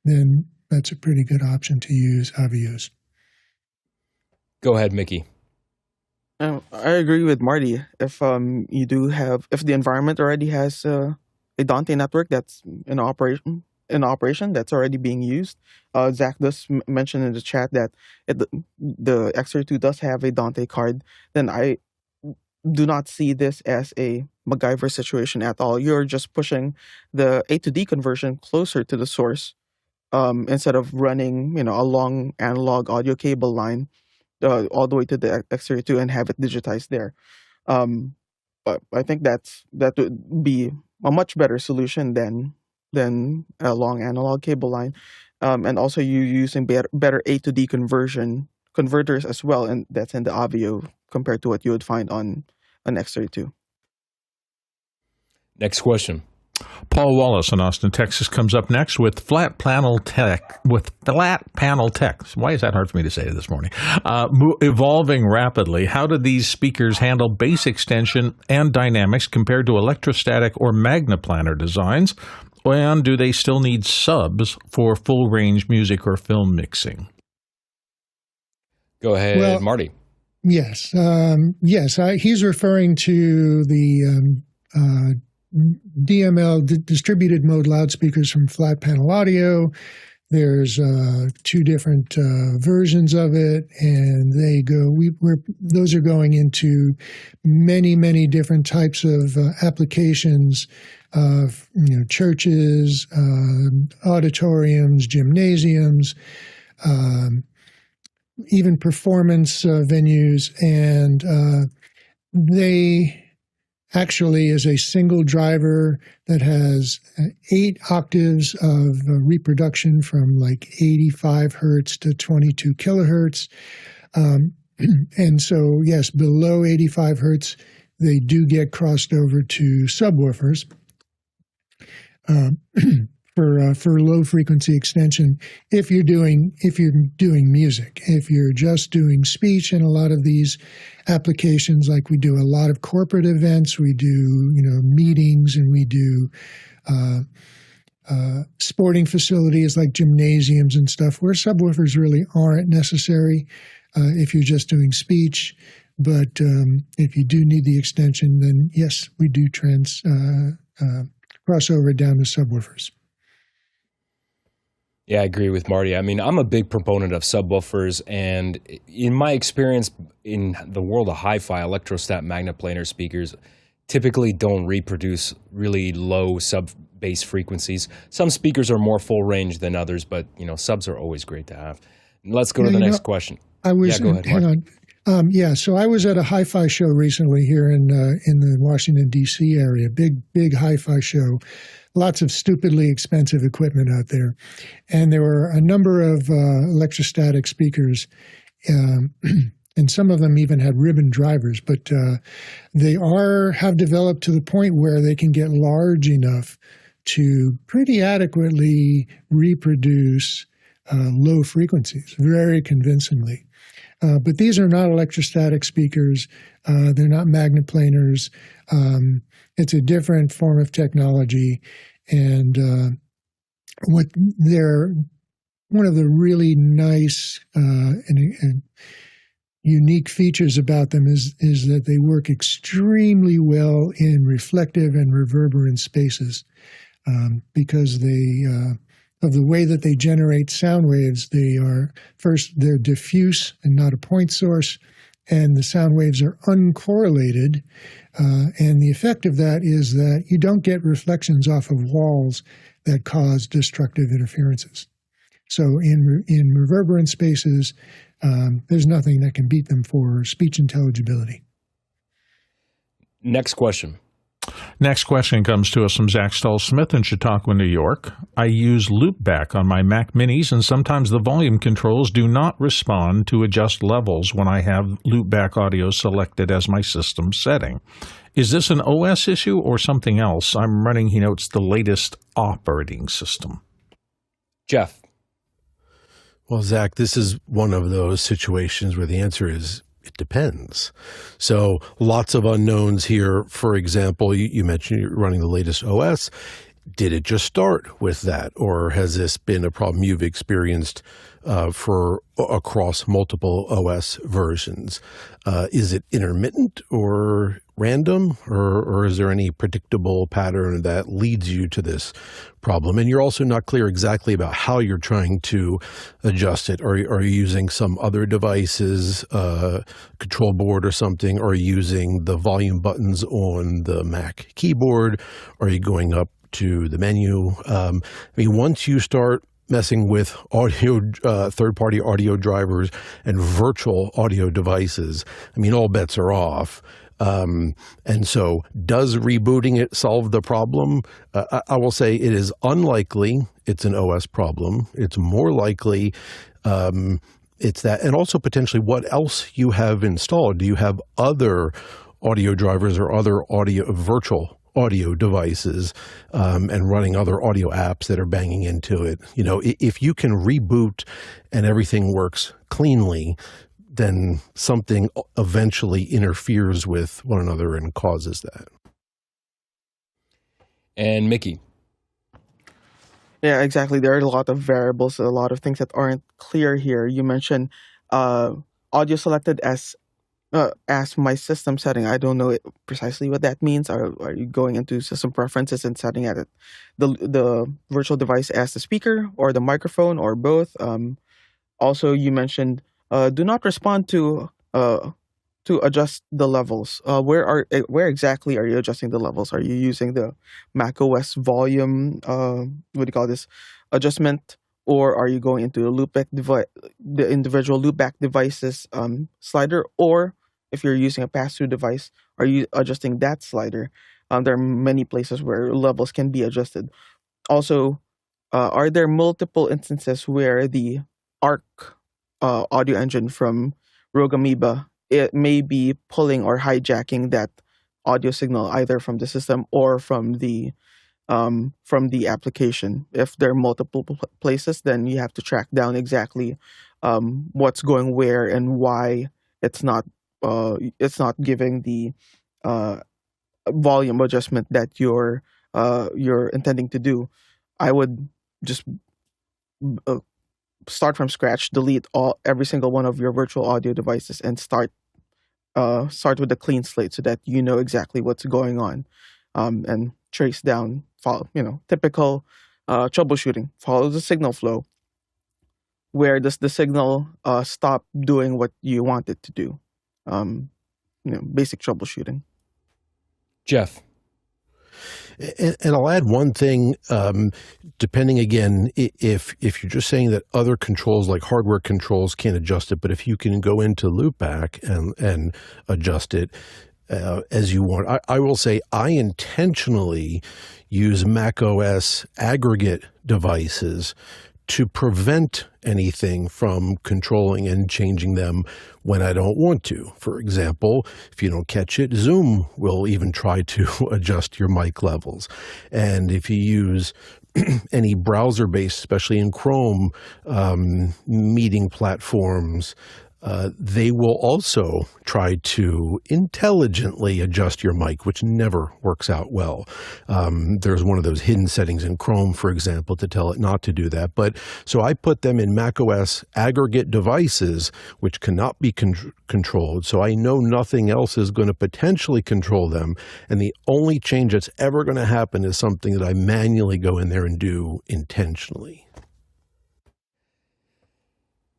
then that's a pretty good option to use AVIOs. Go ahead, Mickey. I agree with Marty. If the environment already has a Dante network that's in operation that's already being used, Zach does mention in the chat that the X32 does have a Dante card, then I do not see this as a MacGyver situation at all. You're just pushing the A to D conversion closer to the source, instead of running a long analog audio cable line all the way to the X32 and have it digitized there. But I think that would be a much better solution than a long analog cable line, and also you using better A to D converters as well, and that's in the AVIO compared to what you would find on an X32. Next question. Paul Wallace in Austin, Texas comes up next with flat panel tech. Why is that hard for me to say this morning? Evolving rapidly. How do these speakers handle bass extension and dynamics compared to electrostatic or magneplanar designs? And do they still need subs for full range music or film mixing? Go ahead, Marty. Yes. He's referring to the DML, distributed mode loudspeakers from Flat Panel Audio. There's two different versions of it, and those are going into many different types of applications of churches, auditoriums, gymnasiums, even performance venues, and they actually is a single driver that has 8 octaves of reproduction from like 85 hertz to 22 kilohertz. And so, yes, below 85 hertz, they do get crossed over to subwoofers for low frequency extension. If you're doing music, if you're just doing speech, in a lot of these applications, like we do a lot of corporate events, we do meetings, and we do sporting facilities like gymnasiums and stuff, where subwoofers really aren't necessary if you're just doing speech. But if you do need the extension, then yes, we do cross over down to subwoofers. Yeah, I agree with Marty. I mean, I'm a big proponent of subwoofers, and in my experience in the world of hi-fi, electrostatic magneplanar speakers typically don't reproduce really low sub-bass frequencies. Some speakers are more full range than others, but subs are always great to have. Let's go to the next question. Go ahead, hang on. So I was at a hi-fi show recently here in the Washington, D.C. area, big hi-fi show. Lots of stupidly expensive equipment out there. And there were a number of electrostatic speakers, and some of them even had ribbon drivers, but they have developed to the point where they can get large enough to pretty adequately reproduce low frequencies, very convincingly. But these are not electrostatic speakers. They're not magneplanars. It's a different form of technology. And one of the really nice and unique features about them is that they work extremely well in reflective and reverberant spaces because of the way that they generate sound waves. They're diffuse and not a point source, and the sound waves are uncorrelated. And the effect of that is that you don't get reflections off of walls that cause destructive interferences. So in reverberant spaces, there's nothing that can beat them for speech intelligibility. Next question. Next question comes to us from Zach Stahl-Smith in Chautauqua, New York. I use Loopback on my Mac Minis, and sometimes the volume controls do not respond to adjust levels when I have Loopback audio selected as my system setting. Is this an OS issue or something else? I'm running, he notes, the latest operating system. Jeff. Well, Zach, this is one of those situations where the answer is it depends. So lots of unknowns here. For example, you mentioned you're running the latest OS. Did it just start with that, or has this been a problem you've experienced for across multiple OS versions? Is it intermittent or random, or is there any predictable pattern that leads you to this problem? And you're also not clear exactly about how you're trying to adjust it. Are you using some other devices, control board or something? Or are you using the volume buttons on the Mac keyboard? Are you going up to the menu? Once you start messing with audio, third-party audio drivers and virtual audio devices, all bets are off. And so does rebooting it solve the problem? I will say it is unlikely it's an OS problem. It's more likely it's that, and also potentially what else you have installed. Do you have other audio drivers or other virtual audio devices and running other audio apps that are banging into it? If you can reboot and everything works cleanly, then something eventually interferes with one another and causes that. And Mickey. Yeah, exactly. There are a lot of variables, a lot of things that aren't clear here. You mentioned audio selected as my system setting. I don't know precisely what that means. Are you going into system preferences and setting at it the virtual device as the speaker or the microphone or both? Also, you mentioned do not respond to adjust the levels. Where exactly are you adjusting the levels? Are you using the macOS volume adjustment, or are you going into a loopback the individual loopback devices slider, or if you're using a pass-through device, are you adjusting that slider? There are many places where levels can be adjusted. Also, are there multiple instances where the ARC audio engine from Rogue Amoeba, it may be pulling or hijacking that audio signal either from the system or from the application. If there are multiple places, then you have to track down exactly what's going where and why it's not giving the volume adjustment that you're intending to do. I would just uh, start from scratch, delete every single one of your virtual audio devices, and start with a clean slate so that you know exactly what's going on, and trace down, follow, typical troubleshooting. Follow the signal flow. Where does the signal stop doing what you want it to do? Basic troubleshooting. Jeff. And I'll add one thing, depending again, if you're just saying that other controls like hardware controls can't adjust it, but if you can go into Loopback and adjust it as you want. I will say I intentionally use macOS aggregate devices to prevent anything from controlling and changing them when I don't want to. For example, if you don't catch it, Zoom will even try to adjust your mic levels. And if you use any browser-based, especially in Chrome, meeting platforms, they will also try to intelligently adjust your mic, which never works out well. There's one of those hidden settings in Chrome, for example, to tell it not to do that. But so I put them in macOS aggregate devices, which cannot be controlled. So I know nothing else is going to potentially control them. And the only change that's ever going to happen is something that I manually go in there and do intentionally.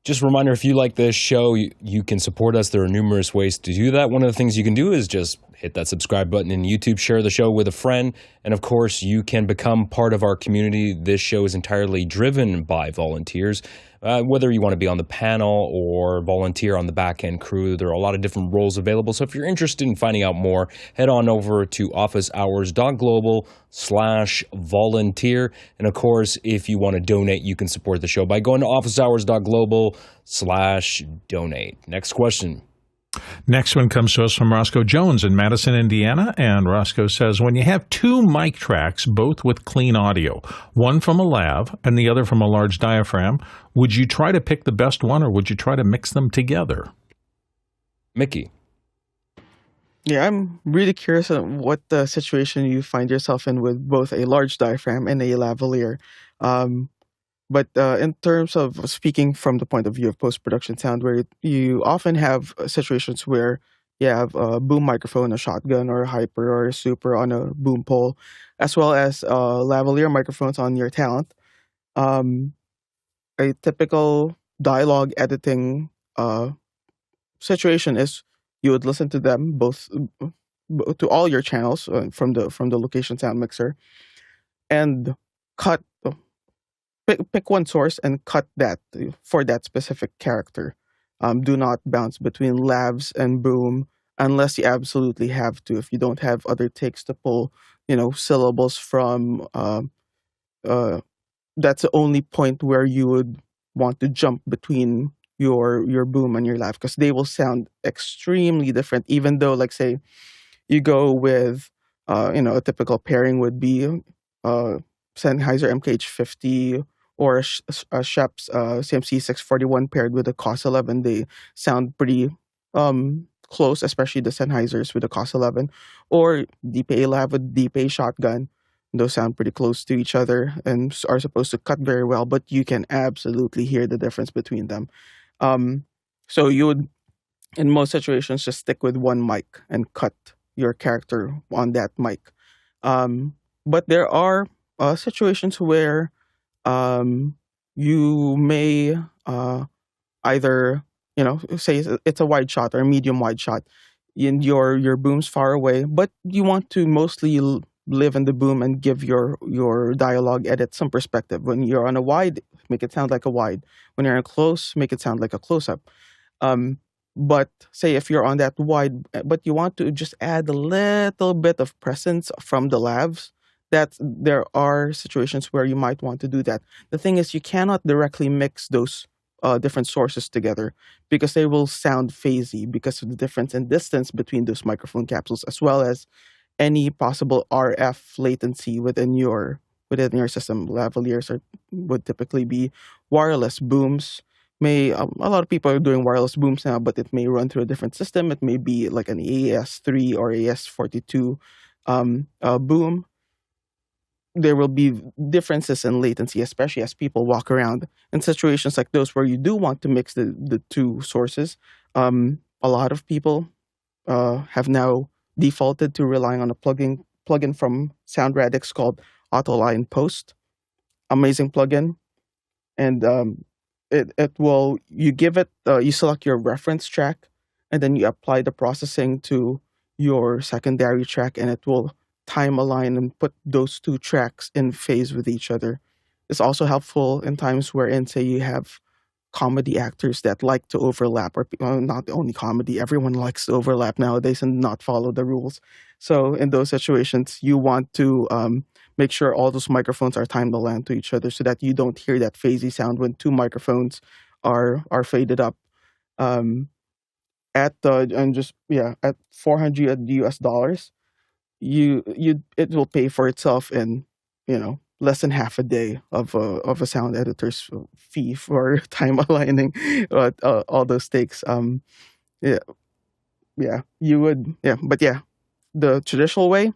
Just a reminder, if you like this show, you can support us. There are numerous ways to do that. One of the things you can do is just hit that subscribe button in YouTube, share the show with a friend, and of course, you can become part of our community. This show is entirely driven by volunteers. Whether you want to be on the panel or volunteer on the back-end crew, there are a lot of different roles available. So if you're interested in finding out more, head on over to officehours.global/volunteer. And of course, if you want to donate, you can support the show by going to officehours.global/donate. Next question. Next one comes to us from Roscoe Jones in Madison, Indiana. And Roscoe says, when you have two mic tracks, both with clean audio, one from a lav and the other from a large diaphragm, would you try to pick the best one or would you try to mix them together? Mickey. Yeah, I'm really curious on what the situation you find yourself in with both a large diaphragm and a lavalier. But in terms of speaking from the point of view of post-production sound, where you often have situations where you have a boom microphone, a shotgun, or a hyper, or a super on a boom pole, as well as lavalier microphones on your talent. A typical dialogue editing situation is you would listen to them both to all your channels from the location sound mixer, and cut. Pick one source and cut that for that specific character. Do not bounce between lavs and boom unless you absolutely have to. If you don't have other takes to pull, syllables from, that's the only point where you would want to jump between your boom and your lav, because they will sound extremely different. Even though, like, say, you go with, a typical pairing would be Sennheiser MKH50 or a Shep's CMC 641 paired with a COS 11. They sound pretty close, especially the Sennheisers with the COS 11, or DPA lav with DPA shotgun. Those sound pretty close to each other and are supposed to cut very well, but you can absolutely hear the difference between them. So you would, in most situations, just stick with one mic and cut your character on that mic. But there are situations where you may either, say it's a wide shot or a medium wide shot, and your boom's far away, but you want to mostly live in the boom and give your dialogue edit some perspective. When you're on a wide, make it sound like a wide. When you're in close, make it sound like a close-up. But say if you're on that wide, but you want to just add a little bit of presence from the lavs, that there are situations where you might want to do that. The thing is, you cannot directly mix those different sources together, because they will sound phasey because of the difference in distance between those microphone capsules, as well as any possible RF latency within your system. Lavaliers would typically be wireless booms. A lot of people are doing wireless booms now, but it may run through a different system. It may be like an AES-3 or AES-42 boom. There will be differences in latency, especially as people walk around. In situations like those where you do want to mix the two sources, a lot of people have now defaulted to relying on a plugin from SoundRadix called Autoline Post. Amazing plugin, and it will you select your reference track, and then you apply the processing to your secondary track, and it will time align and put those two tracks in phase with each other. It's also helpful in times wherein, say, you have comedy actors that like to overlap, or not only comedy, everyone likes to overlap nowadays and not follow the rules. So in those situations, you want to make sure all those microphones are timed aligned to each other, so that you don't hear that phasey sound when two microphones are faded up. At $400 it will pay for itself in less than half a day of a sound editor's fee for time aligning all those takes. Yeah, you would, but the traditional way: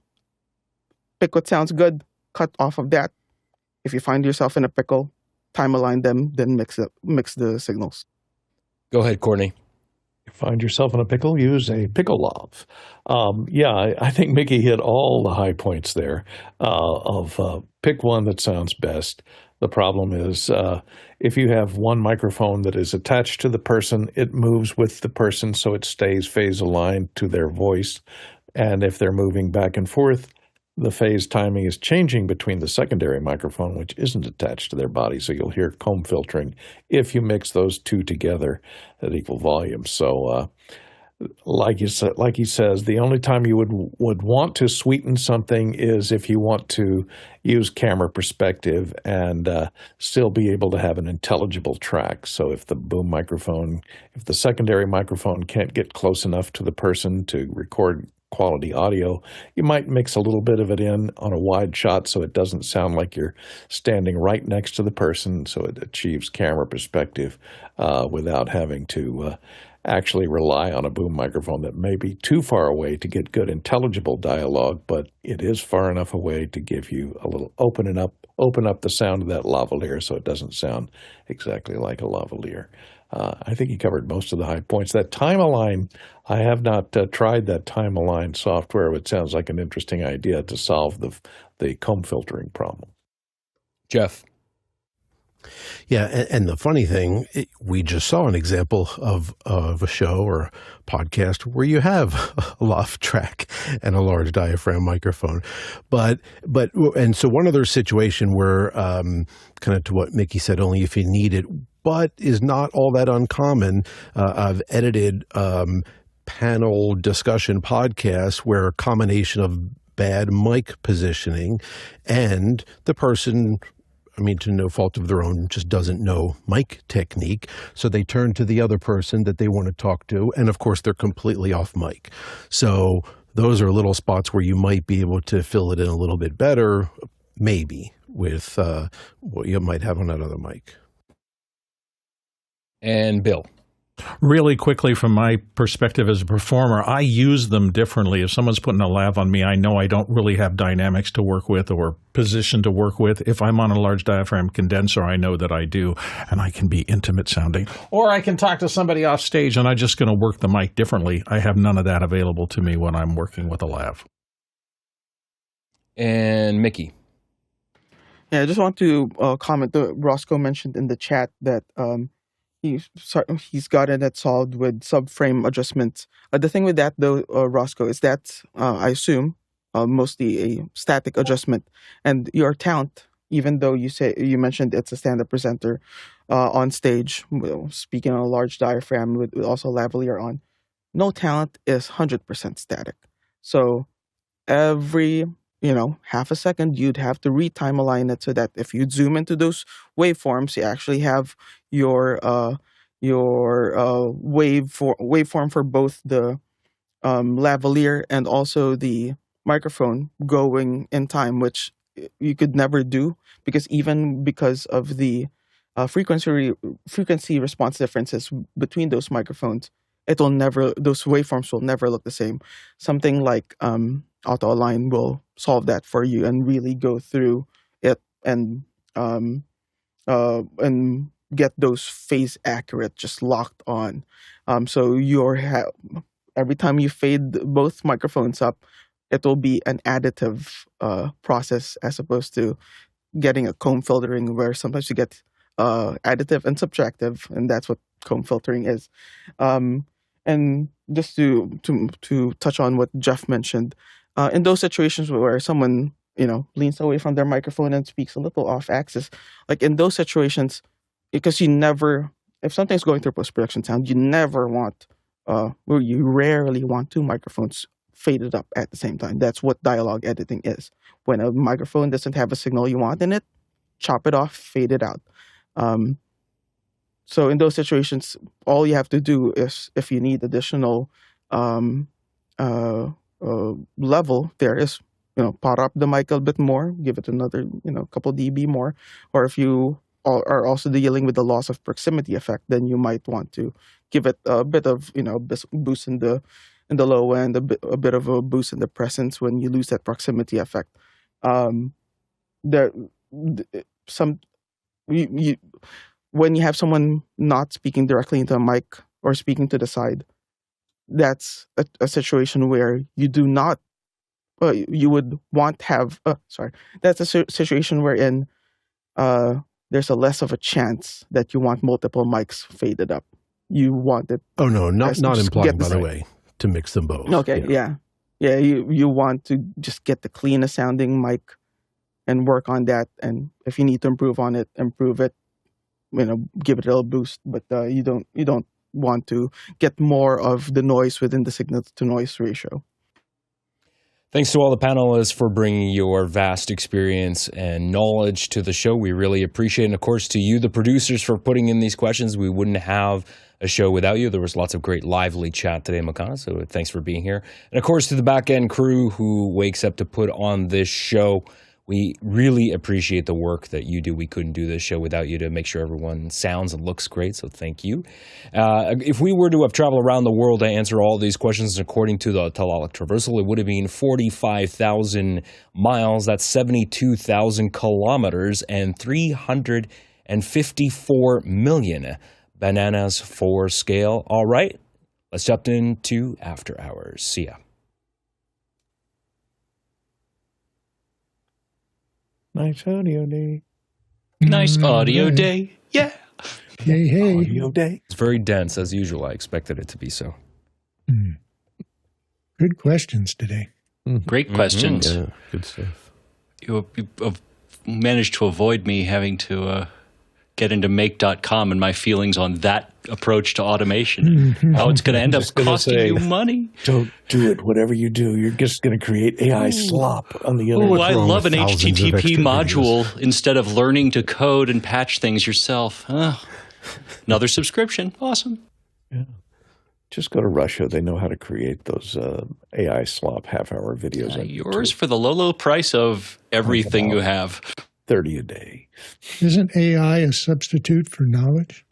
pick what sounds good, cut off of that. If you find yourself in a pickle, time align them, then mix the signals. Go ahead, Courtney. Find yourself in a pickle, use a pickle love. I think Mickey hit all the high points there of pick one that sounds best. The problem is if you have one microphone that is attached to the person, it moves with the person, so it stays phase aligned to their voice. And if they're moving back and forth, the phase timing is changing between the secondary microphone, which isn't attached to their body, so you'll hear comb filtering if you mix those two together at equal volume. So, like he says, the only time you would want to sweeten something is if you want to use camera perspective and still be able to have an intelligible track. So if the secondary microphone can't get close enough to the person to record quality audio, you might mix a little bit of it in on a wide shot so it doesn't sound like you're standing right next to the person, so it achieves camera perspective without having to actually rely on a boom microphone that may be too far away to get good intelligible dialogue, but it is far enough away to give you a little open up the sound of that lavalier so it doesn't sound exactly like a lavalier. I think he covered most of the high points. That time align, I have not tried that time align software, but it sounds like an interesting idea to solve the comb filtering problem. Jeff. Yeah, and the funny thing, we just saw an example of a show or podcast where you have a lav track and a large diaphragm microphone, and so one other situation where, kind of to what Mickey said, only if you need it, but is not all that uncommon. I've edited panel discussion podcasts where a combination of bad mic positioning and the person, to no fault of their own, just doesn't know mic technique. So they turn to the other person that they want to talk to. And of course, they're completely off mic. So those are little spots where you might be able to fill it in a little bit better, maybe, with what you might have on that other mic. And Bill. Really quickly, from my perspective as a performer, I use them differently. If someone's putting a lav on me, I know I don't really have dynamics to work with or position to work with. If I'm on a large diaphragm condenser, I know that I do, and I can be intimate sounding. Or I can talk to somebody off stage, and I'm just going to work the mic differently. I have none of that available to me when I'm working with a lav. And Mickey. Yeah, I just want to comment. Roscoe mentioned in the chat that he's gotten it solved with subframe adjustments. The thing with that, though, Roscoe, is that I assume mostly a static adjustment, and your talent, even though you mentioned it's a stand-up presenter on stage, speaking on a large diaphragm with also lavalier on, no talent is 100% static. So every half a second, you'd have to retime align it so that if you zoom into those waveforms, you actually have your waveform for both the lavalier and also the microphone going in time, which you could never do because of the frequency response differences between those microphones. Those waveforms will never look the same. Something like auto align will solve that for you and really go through it and get those phase accurate, just locked on. So every time you fade both microphones up, it will be an additive process as opposed to getting a comb filtering, where sometimes you get additive and subtractive, and that's what comb filtering is. And just to touch on what Jeff mentioned, in those situations where someone leans away from their microphone and speaks a little off axis, like in those situations, because if something's going through post-production sound, you rarely want two microphones faded up at the same time. That's what dialogue editing is. When a microphone doesn't have a signal you want in it, chop it off, fade it out. So in those situations, all you have to do is, if you need additional level, there is power up the mic a bit more, give it another couple dB more, or if you are also dealing with the loss of proximity effect, then you might want to give it a bit of boost in the low end, a bit of a boost in the presence when you lose that proximity effect. When you have someone not speaking directly into a mic or speaking to the side, that's a situation where you would want have. That's a situation wherein there's a less of a chance that you want multiple mics faded up. You want it. Oh no, not implying, by the way, to mix them both. Okay, yeah. You want to just get the cleanest sounding mic and work on that. And if you need to improve on it, improve it. Give it a little boost, but you don't want to get more of the noise within the signal to noise ratio. Thanks to all the panelists for bringing your vast experience and knowledge to the show. We really appreciate it. And of course, to you, the producers, for putting in these questions. We wouldn't have a show without you. There was lots of great lively chat today, Makana, so thanks for being here. And of course, to the back-end crew who wakes up to put on this show. We really appreciate the work that you do. We couldn't do this show without you to make sure everyone sounds and looks great, so thank you. If we were to have traveled around the world to answer all these questions according to the Talalic Traversal, it would have been 45,000 miles, that's 72,000 kilometers, and 354 million bananas for scale. All right, let's jump into After Hours. See ya. Nice audio day. Nice audio day. Yeah. Hey. Audio day. It's very dense, as usual. I expected it to be so. Good questions today. Great questions. Yeah, good stuff. You have managed to avoid me having to get into make.com and my feelings on that approach to automation. How it's going to end up costing you money. Don't do it. Whatever you do, you're just going to create AI slop on the other. Oh, I love an HTTP module instead of learning to code and patch things yourself. Another subscription. Awesome. Yeah. Just go to Russia. They know how to create those AI slop half-hour videos. Yours for the low price of everything you have. 30 a day. Isn't AI a substitute for knowledge?